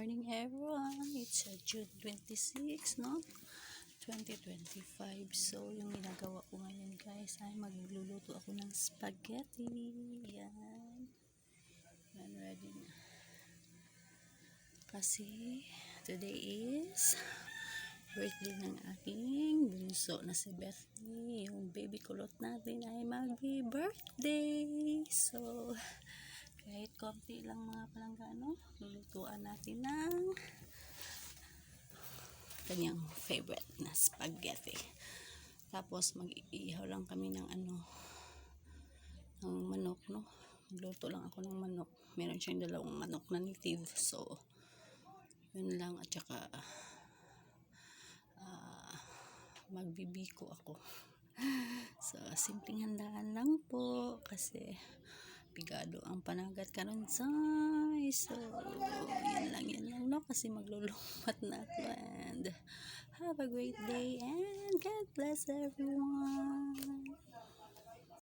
morning everyone. It's June 26, no? 2025. So, yung ginagawa ko ngayon guys ay magluluto ako ng spaghetti. Yan. Yan, ready na. Kasi, today is birthday ng aking bunso na si Bethany. Yung baby kulot natin ay mag-birthday. So, kahit konti lang mga palanggano, lulutuan natin ng kanyang favorite na spaghetti. Tapos mag-iihaw lang kami ng ng manok, no? Magluto lang ako ng manok. Meron siyang dalawang manok na native. So, yun lang. At saka magbibiko ako. So, simpleng handaan lang po kasi pigado ang panagat karon say. So, yan lang no kasi maglulumat na ako and have a great day and God bless everyone.